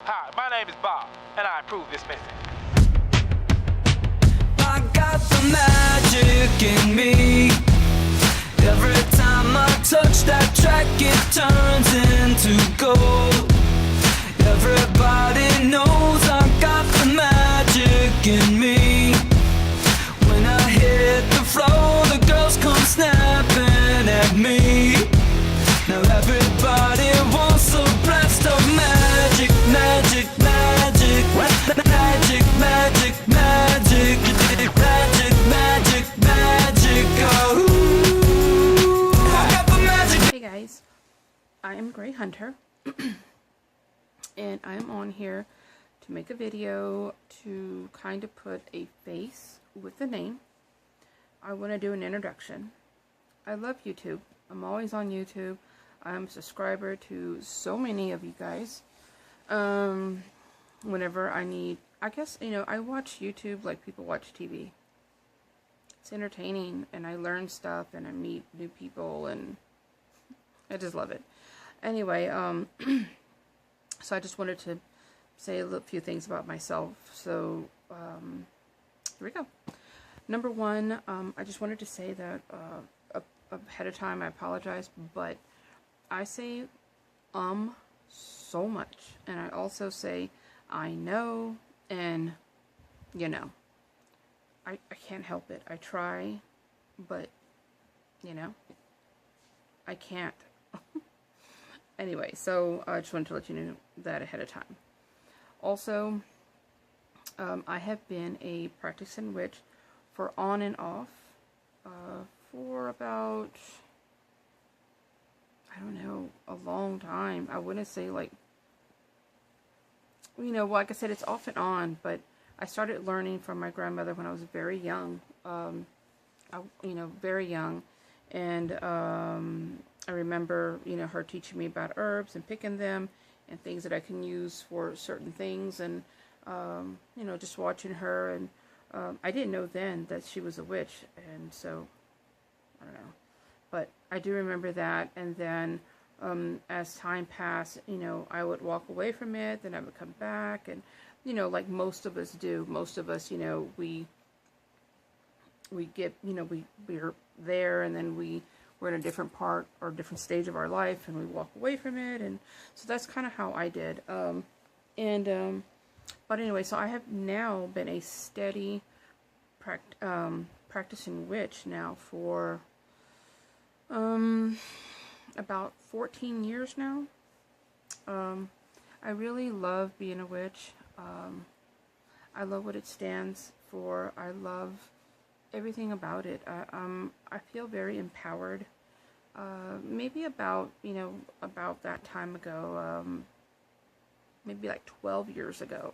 Hi, my name is Bob, and I approve this message. I got the magic in me. Every time I touch that track, it turns into gold. Everybody knows I got the magic in me. When I hit the floor, the girls come snapping at me. Now everybody wants a blast of magic, magic, magic, magic, magic, magic, magic, magic, magic. Oh, I got the magic. Hey guys, I am Gray Hunter, and I'm on here to make a video to kind of put a face with the name. I want to do an introduction. I love YouTube. I'm always on YouTube. I'm a subscriber to so many of you guys. Whenever I need, I guess, I watch YouTube like people watch TV. It's entertaining, and I learn stuff, and I meet new people, and I just love it. Anyway, so I just wanted to say a few things about myself. So, here we go. Number one, I just wanted to say that ahead of time, I apologize, but I say so much, and I also say I know and I can't help it. I try, but I can't. Anyway, so I just wanted to let you know that ahead of time. Also, I have been a practicing witch for on and off for about, I don't know, a long time. I wouldn't say like, like I said, it's off and on, but I started learning from my grandmother when I was very young, very young, and I remember, her teaching me about herbs and picking them and things that I can use for certain things, and, just watching her, and I didn't know then that she was a witch, and so, I don't know, but I do remember that. And then as time passed, I would walk away from it, then I would come back, and like most of us do. Most of us, we get, we're there, and then we're in a different part or different stage of our life, and we walk away from it. And so that's kind of how I did. But anyway, so I have now been a steady practicing witch now for about 14 years now. I really love being a witch. I love what it stands for. I love everything about it. I feel very empowered. Maybe about that time ago, maybe like 12 years ago,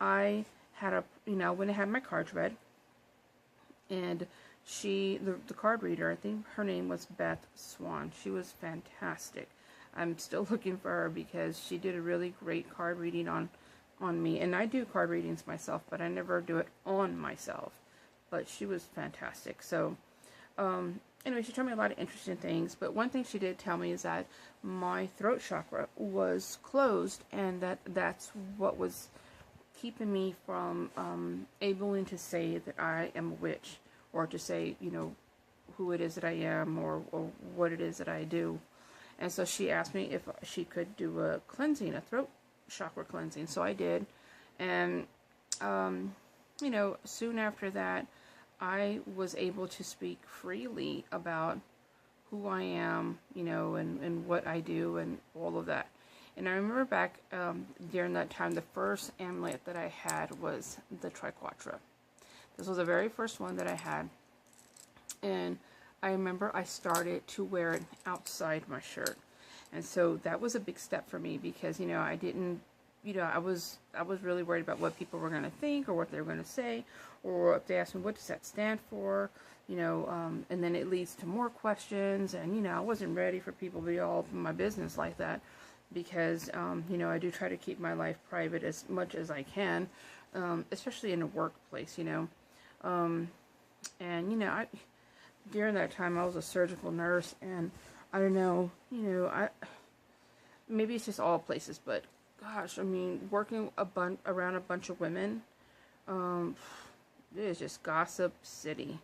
I had when I had my cards read, and the card reader, I think her name was Beth Swan. She was fantastic. I'm still looking for her because she did a really great card reading on me. And I do card readings myself, but I never do it on myself. But she was fantastic. So, anyway, she told me a lot of interesting things. But one thing she did tell me is that my throat chakra was closed, and that's what was keeping me from able to say that I am a witch, or to say, who it is that I am, or what it is that I do. And so she asked me if she could do a cleansing, a throat chakra cleansing. So I did. And, soon after that, I was able to speak freely about who I am, and what I do, and all of that. And I remember back during that time, the first amulet that I had was the Triquetra. This was the very first one that I had. And I remember I started to wear it outside my shirt. And so that was a big step for me because, I didn't, I was really worried about what people were going to think, or what they were going to say, or if they asked me, what does that stand for? And then it leads to more questions. And, I wasn't ready for people to be all up in my business like that because, I do try to keep my life private as much as I can, especially in a workplace, and, during that time, I was a surgical nurse, and I don't know, maybe it's just all places, but gosh, I mean, working around a bunch of women, it is just gossip city.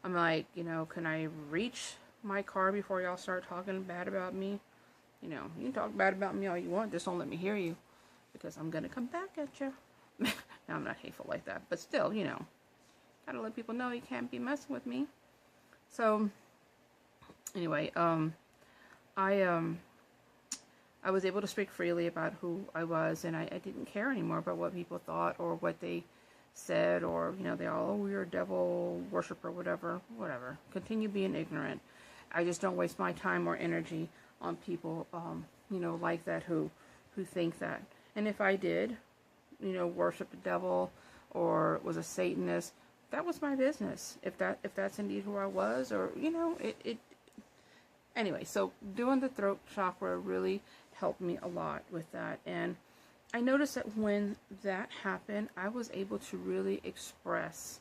I'm like, can I reach my car before y'all start talking bad about me? You can talk bad about me all you want, just don't let me hear you, because I'm gonna come back at you. Now, I'm not hateful like that, but still, gotta let people know you can't be messing with me. So, anyway, I was able to speak freely about who I was, and I didn't care anymore about what people thought or what they said, or, they all, oh, you're a devil worshiper, whatever. Continue being ignorant. I just don't waste my time or energy on people, like that who think that. And if I did, worship the devil or was a Satanist, that was my business. If that's indeed who I was, or, anyway, so doing the throat chakra really helped me a lot with that. And I noticed that when that happened, I was able to really express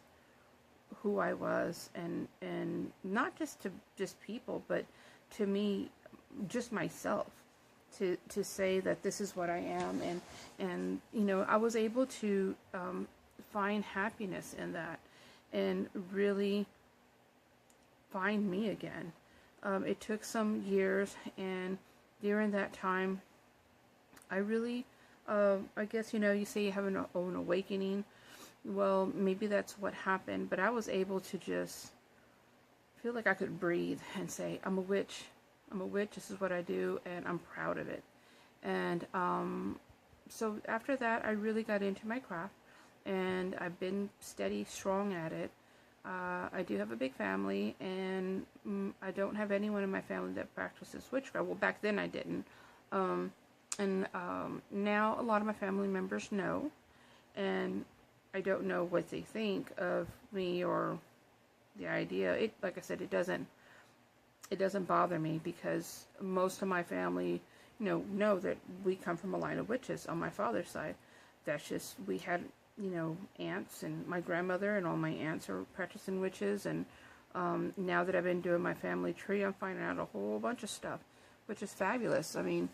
who I was, and not just to just people, but to me, just myself, to say that this is what I am, and I was able to find happiness in that, and really find me again. It took some years, and during that time, I really, I guess, you say you have an own awakening. Well, maybe that's what happened, but I was able to just feel like I could breathe and say, I'm a witch. I'm a witch. This is what I do, and I'm proud of it. And so after that, I really got into my craft, and I've been steady, strong at it. I do have a big family, and I don't have anyone in my family that practices witchcraft. Well, back then I didn't. Now a lot of my family members know, and I don't know what they think of me or the idea. Like I said, it doesn't bother me, because most of my family, know that we come from a line of witches on my father's side. That's just, we had, aunts, and my grandmother and all my aunts are practicing witches, and now that I've been doing my family tree, I'm finding out a whole bunch of stuff, which is fabulous. I mean,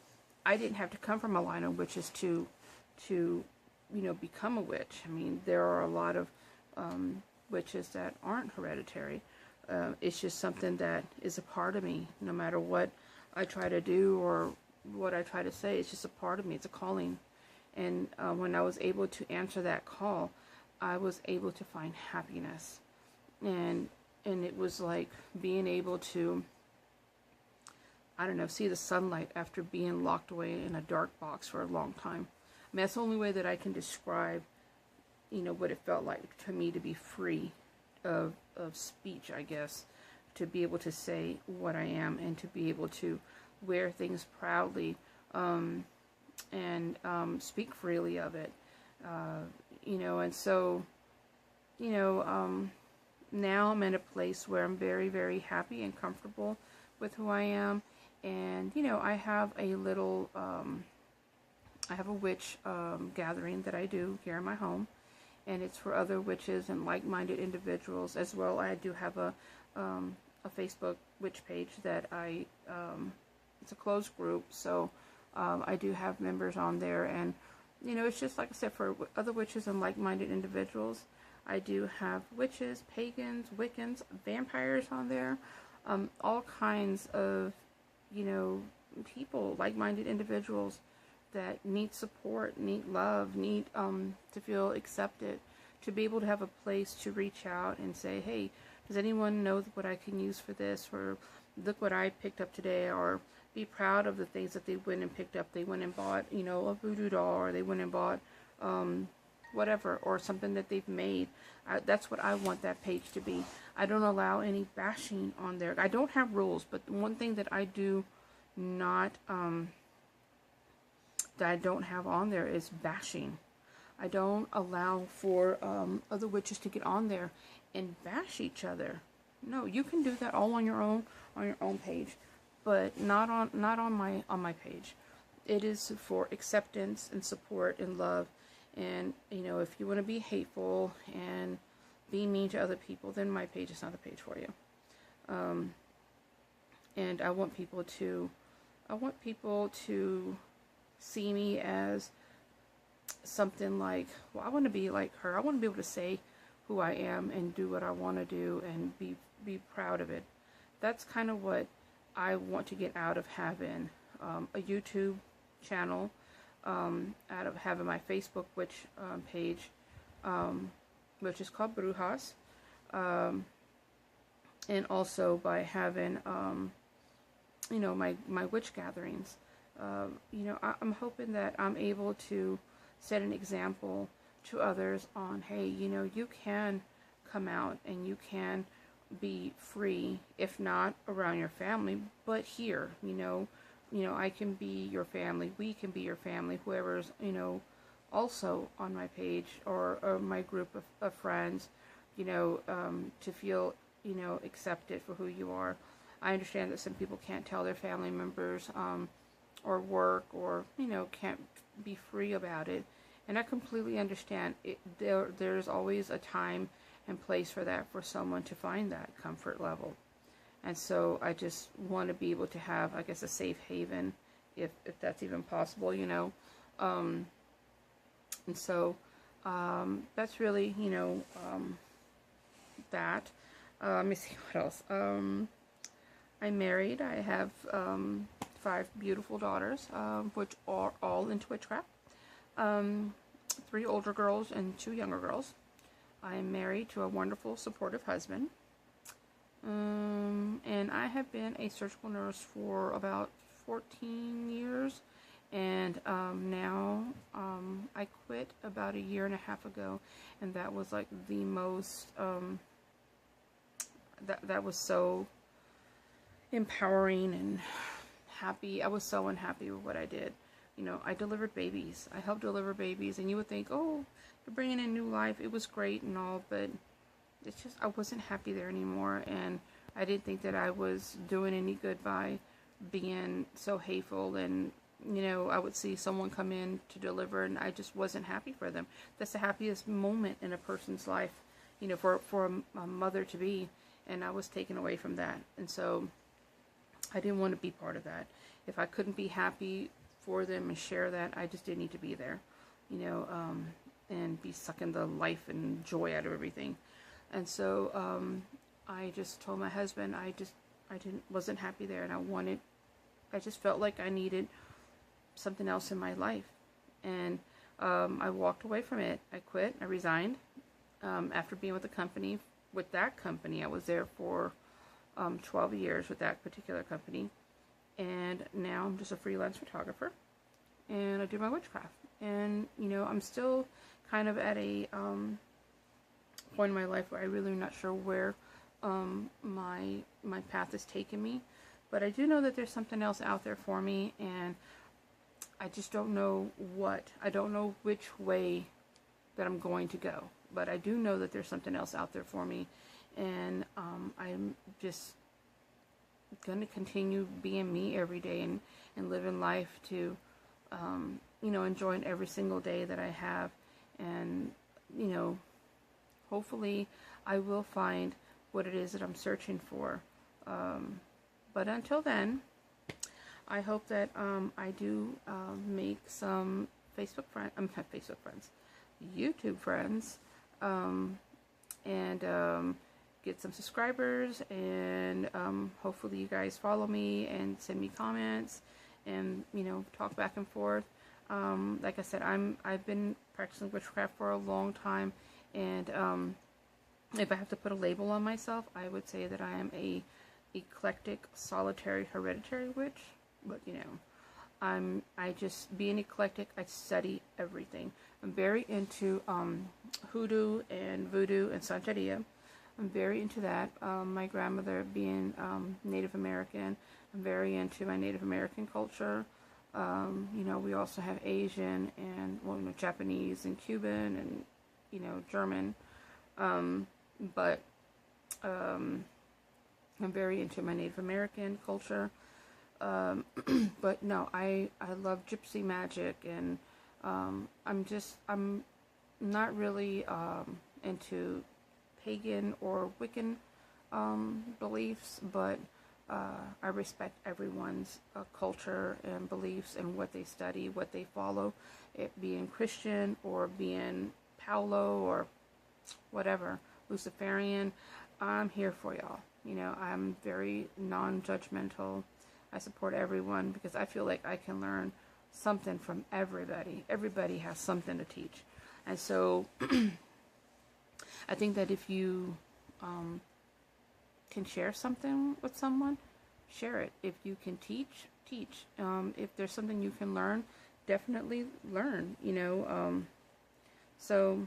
I didn't have to come from a line of witches to become a witch. I mean, there are a lot of witches that aren't hereditary. It's just something that is a part of me. No matter what I try to do or what I try to say, it's just a part of me. It's a calling. And when I was able to answer that call, I was able to find happiness. And it was like being able to, I don't know, see the sunlight after being locked away in a dark box for a long time. I mean, that's the only way that I can describe, what it felt like to me to be free of speech, I guess, to be able to say what I am, and to be able to wear things proudly, and speak freely of it, and so, now I'm in a place where I'm very, very happy and comfortable with who I am. And, I have a little, I have a witch gathering that I do here in my home, and it's for other witches and like-minded individuals as well. I do have a Facebook witch page that it's a closed group, so I do have members on there, and, it's just, like I said, for other witches and like-minded individuals. I do have witches, pagans, Wiccans, vampires on there, all kinds of, people, like-minded individuals that need support, need love, need to feel accepted, to be able to have a place to reach out and say, hey, does anyone know what I can use for this, or look what I picked up today, or be proud of the things that they went and picked up. They went and bought, a voodoo doll, or they went and bought whatever, or something that they've made. That's what I want that page to be. I don't allow any bashing on there. I don't have rules, but one thing that I do not, that I don't have on there is bashing. I don't allow for other witches to get on there and bash each other. No, you can do that all on your own page, but not on my page. It is for acceptance and support and love. And, if you want to be hateful and be mean to other people, then my page is not the page for you. And I want people to see me as something like, well, I want to be like her. I want to be able to say who I am and do what I want to do and be proud of it. That's kind of what I want to get out of having a YouTube channel, out of having my Facebook page, which is called Brujas, and also by having my witch gatherings. I'm hoping that I'm able to set an example to others on, hey, you can come out and you can be free, if not around your family, but here, I can be your family, we can be your family, whoever's, also on my page or my group of friends, to feel, accepted for who you are. I understand that some people can't tell their family members, or work, or, can't be free about it. And I completely understand. There's always a time and place for that, for someone to find that comfort level. And so I just want to be able to have, I guess, a safe haven, if that's even possible, And so that's really, that. Let me see what else. I'm married. I have 5 beautiful daughters, which are all into witchcraft. 3 older girls and 2 younger girls. I am married to a wonderful, supportive husband. And I have been a surgical nurse for about 14 years. And now I quit about a year and a half ago. And that was like the most, that was so empowering and happy. I was so unhappy with what I did. I delivered babies. I helped deliver babies, and you would think, oh, you're bringing in new life. It was great and all, but it's just, I wasn't happy there anymore, and I didn't think that I was doing any good by being so hateful. And I would see someone come in to deliver, and I just wasn't happy for them. That's the happiest moment in a person's life, for a mother to be, and I was taken away from that. And so I didn't want to be part of that. If I couldn't be happy for them and share that, I just didn't need to be there, and be sucking the life and joy out of everything. And so I just told my husband wasn't happy there, and I just felt like I needed something else in my life. And I walked away from it. I quit. I resigned after being with the company. With that company, I was there for 12 years with that particular company. And now I'm just a freelance photographer, and I do my witchcraft. And, I'm still kind of at a point in my life where I really am not sure where my path is taking me. But I do know that there's something else out there for me, and I just don't know what. I don't know which way that I'm going to go. But I do know that there's something else out there for me, and I'm just going to continue being me every day and living life to, enjoying every single day that I have. And, hopefully I will find what it is that I'm searching for. But until then, I hope that I do make some YouTube friends, and get some subscribers, and hopefully you guys follow me and send me comments, and talk back and forth. Like I said, I've been practicing witchcraft for a long time, and if I have to put a label on myself, I would say that I am a eclectic, solitary, hereditary witch. But I just, being eclectic, I study everything. I'm very into hoodoo and voodoo and Santeria. I'm very into that. My grandmother being Native American, I'm very into my Native American culture. We also have Asian and Japanese and Cuban and German. But I'm very into my Native American culture. But no, I love gypsy magic, and I'm not really into pagan or Wiccan beliefs, but I respect everyone's culture and beliefs and what they study, what they follow, it being Christian or being Paulo or whatever, Luciferian. I'm here for y'all. You know, I'm very non-judgmental. I support everyone because I feel like I can learn something from everybody. Everybody has something to teach. And so I think that if you can share something with someone, share it. If you can teach, teach. If there's something you can learn, definitely learn, you know. So,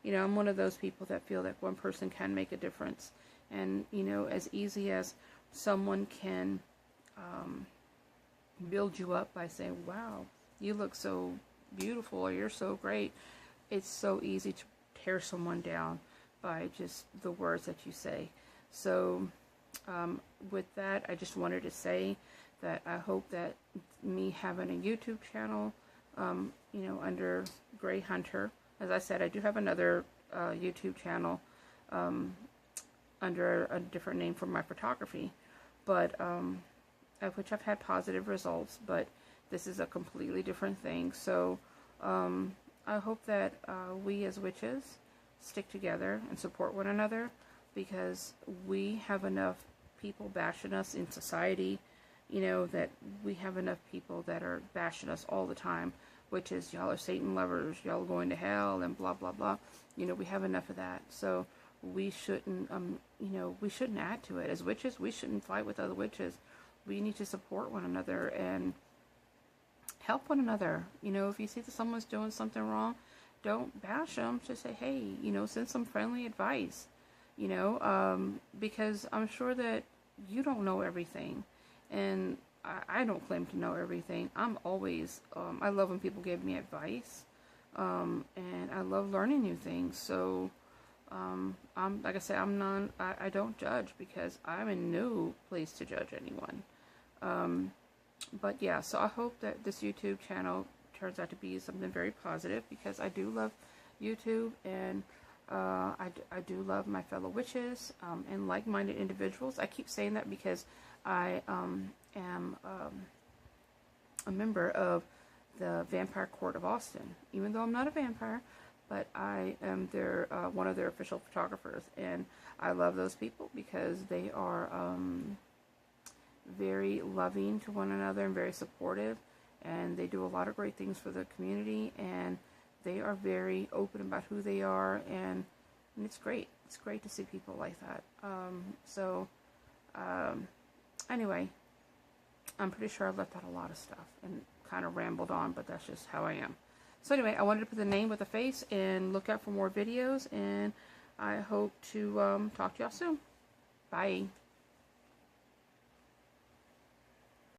you know, I'm one of those people that feel that one person can make a difference. And, you know, as easy as someone can build you up by saying, wow, you look so beautiful, or you're so great. It's so easy to tear someone down by just the words that you say. So with that, I just wanted to say that I hope that me having a YouTube channel, you know, under Gray Hunter, as I said, I do have another YouTube channel under a different name for my photography, but of which I've had positive results, but this is a completely different thing. So I hope that we as witches stick together and support one another, because we have enough people bashing us in society, you know, that we have enough people that are bashing us all the time, which is, y'all are Satan lovers, y'all are going to hell, and blah, blah, blah. You know, we have enough of that. So we shouldn't, you know, we shouldn't add to it. As witches, we shouldn't fight with other witches. We need to support one another and help one another. You know, if you see that someone's doing something wrong, don't bash them. Just say, hey, you know, send some friendly advice, you know, because I'm sure that you don't know everything. And I don't claim to know everything. I'm always, I love when people give me advice, and I love learning new things. So, like I said, I don't judge, because I'm in no place to judge anyone. But yeah, so I hope that this YouTube channel turns out to be something very positive, because I do love YouTube, and I do love my fellow witches and like-minded individuals. I keep saying that because I am a member of the Vampire Court of Austin, even though I'm not a vampire, but I am their one of their official photographers, and I love those people because they are very loving to one another and very supportive, and they do a lot of great things for the community, and they are very open about who they are, and it's great. It's great to see people like that. Anyway, I'm pretty sure I left out a lot of stuff and kind of rambled on, but that's just how I am. So anyway, I wanted to put the name with a face, and look out for more videos, and I hope to talk to y'all soon. Bye.